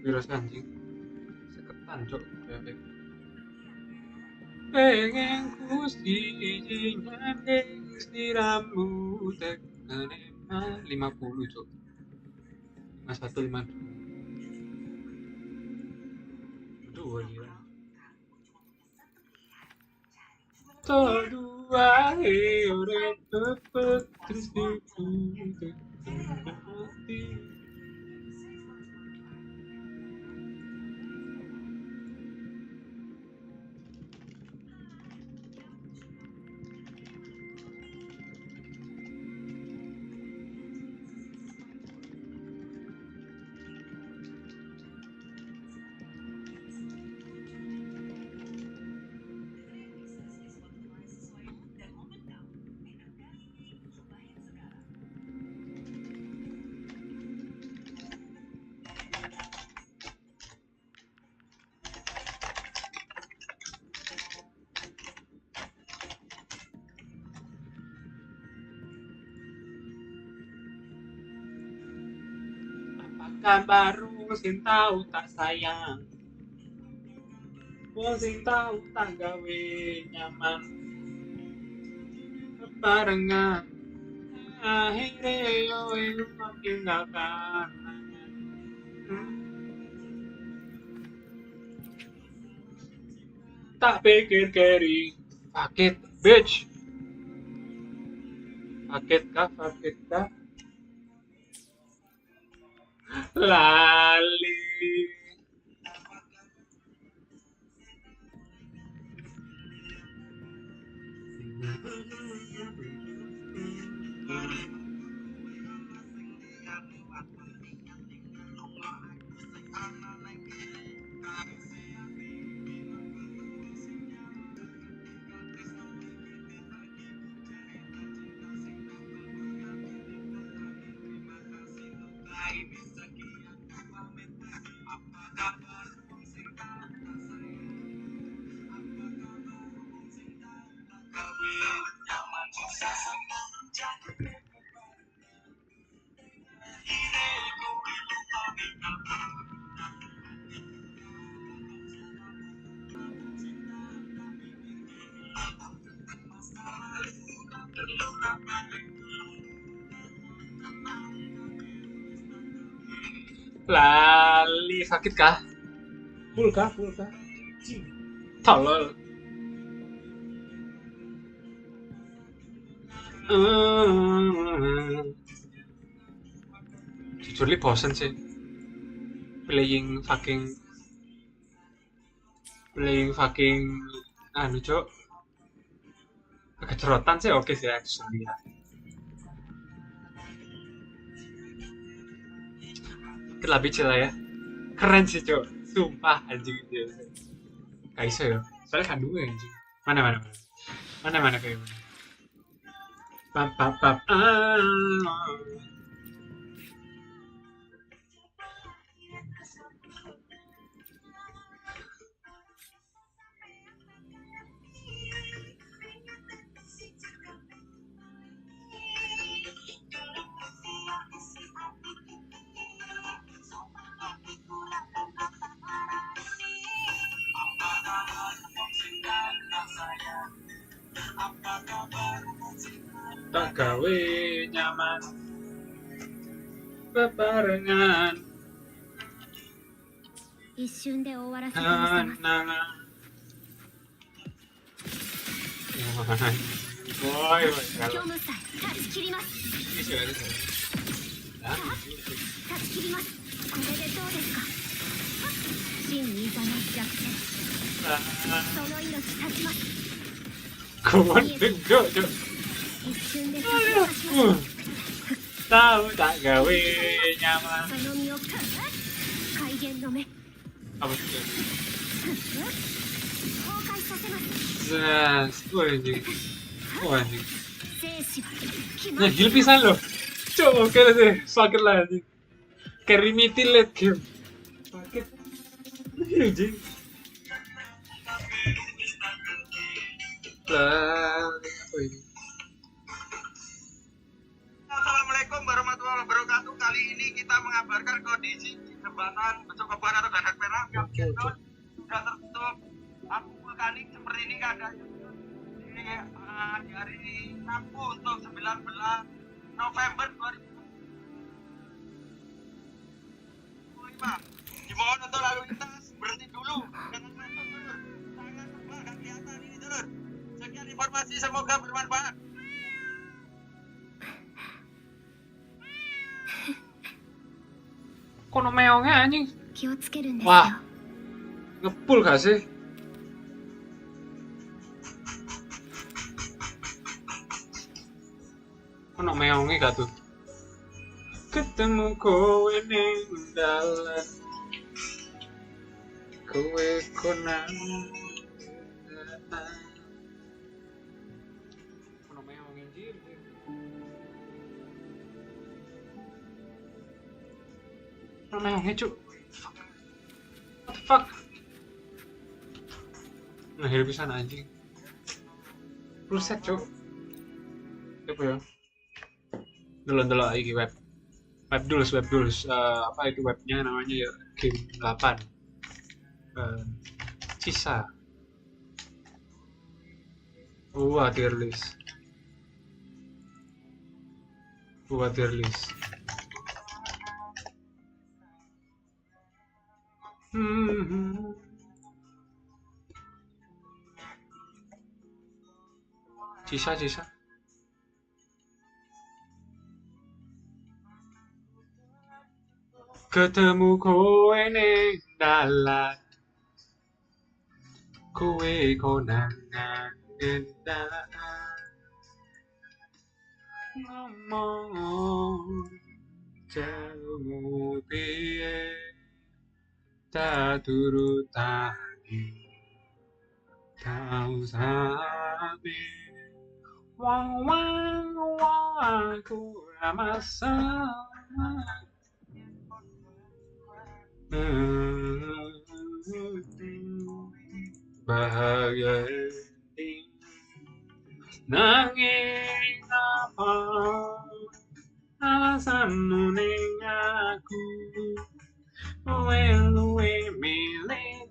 virus anjing. Seketan cok. Bebek. Pengen ku sijinya istiramu tekane 50 cok. 51 52. Aduh gila. Todua ore pepet terus diputek mati. Apakah baru sing tahu tak sayang? Wong sing tahu tak gawe nyaman. Barengan akhirnya yo meninggalkan. Tak pikir kering. Paket bitch. Paket kah? Lali. Lali sakit kah? Full kah? Tolol. Jujur li bosen sih. Playing fucking anu cok. Kecerotan sih oke sih actually ya. Dikit lah bicil lah ya. Keren sih cok. Sumpah anjing dia. Gak iso ya. Soalnya kandungnya anjing. Mana kayak mana. Pap. Tak gawe nyaman. Bebarengan. 一瞬で終わらせてみせます Boy, 虚無さえ断ち切ります断ち切りますこれでどうですか真にいざな逆転その命断ちます Kuman cok. 一瞬で差し出します Tahu tak gawe nyaman. その身を怪現の目 Apa sih? 崩壊させます Zas, anjing. Anjing. 生死は決ま Nah, る gil pisan loh. Cok, oke deh. Sakit lah anjing. Carry miti late game. Sakit. Anjing. Lah, apa ini? Assalamualaikum warahmatullahi wabarakatuh. Kali ini kita mengabarkan kondisi jembatan Becokoban atau Gagak Merah yang sudah tertutup abu vulkanik seperti ini keadaannya di hari Rabu untuk 19 November 2025. Dimohon untuk lalu lintas berhenti dulu jangan masuk dulur. Saya semua nggak kelihatan ini dulur. Sekian informasi, semoga bermanfaat. Kono meongnya anjing. 気をつけるんですよ Wah, ngepul gak sih? Kono meongnya gak tuh? Ketemu kowe ning dalan, kowe konang. Kono meongnya anjir. Kono meongnya cuk. What the fuck? Nah, hidup bisa anjing. Ruset cuk. Apa ya? Dulu lagi web dulus apa itu webnya namanya ya, game 8 sisa tier list sisa ketemu kowe ning dalan, kowe konangan ngendak ngomong jauhmu piye tak turutani tau sami wong aku ramasa bahagia nanging apa alasanmu ning aku kowe luwe milih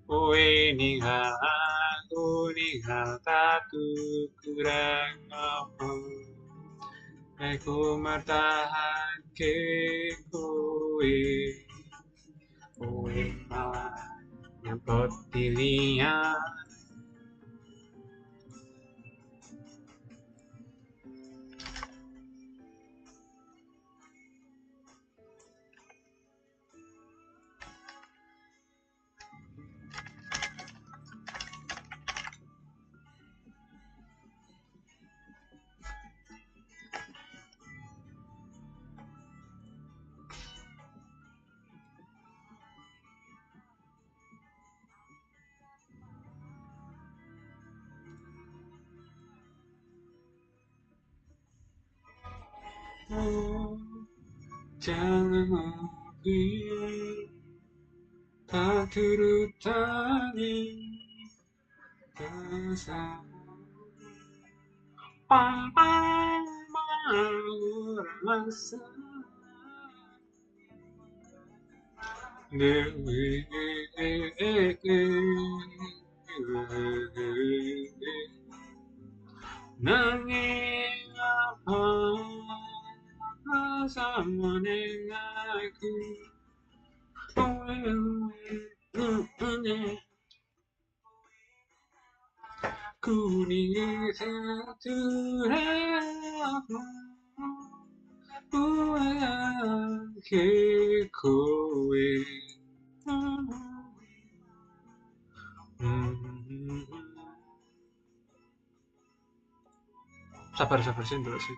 kowe ninggal aku ninggal aku kurang apa aku mertahanke kowe malah nyempot pilihan. Jangan mungkin tak turutani rasa pampang mau rasa dewi nanging apa sama ning aku kuning satu buang ke kowe sabar sih dulu sih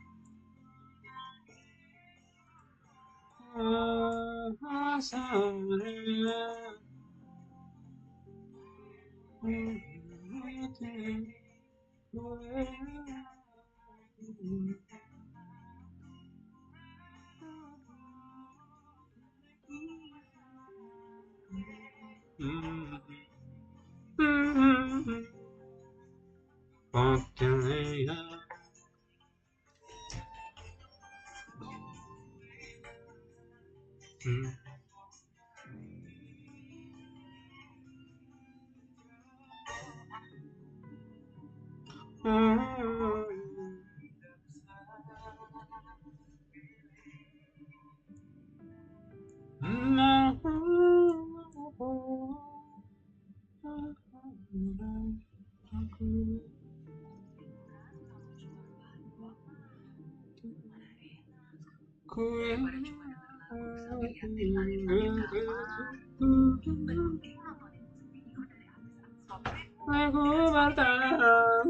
Aku bertahan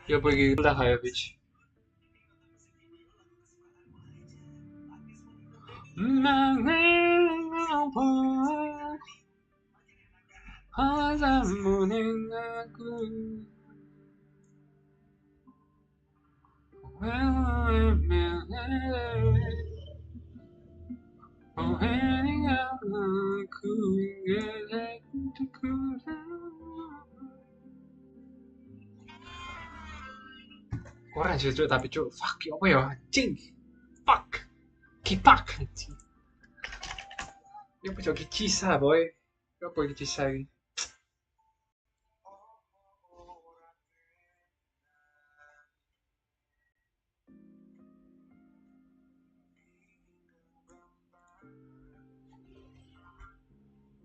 ya pergi lah kayak bitch. Mengapa azamu aku? Oh, aku ingin aku. Keren sih cuy, tapi cuy, fuck ya apa ya anjing, fuck, kipak anjing. Ya apa cuy, kisah boy, ya apa kisah ini?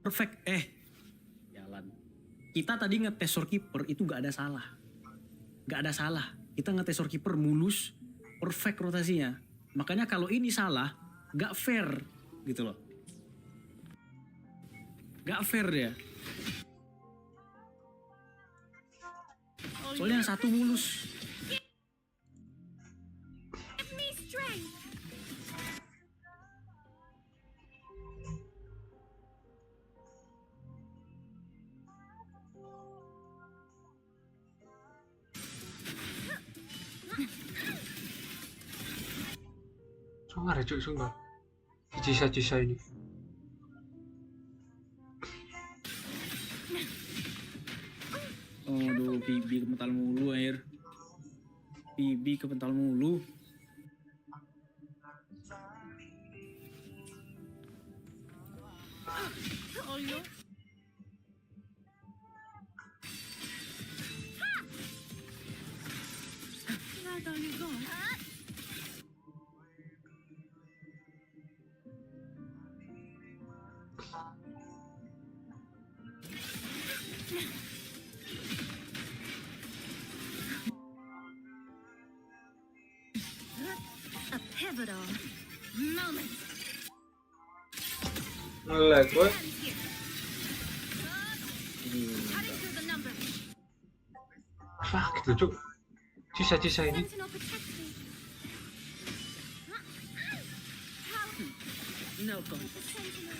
Perfect. Jalan. Kita tadi ngetes Keeper itu gak ada salah. Gak ada salah. Kita ngetes Keeper mulus, perfect rotasinya. Makanya kalau ini salah, gak fair gitu loh. Gak fair dia. Soalnya yang satu mulus. Give me strength. Sungguh ya cuy, sungguh. Kisah-kisah ini. Aduh, pibi kepental mulu air. Pibi kepental mulu. A pivotal moment. Ngelag boy. Cutting through the numbers. Fuck itu cuy. Kisah-kisah ini. Sentinel protects me. No go. Sentinel.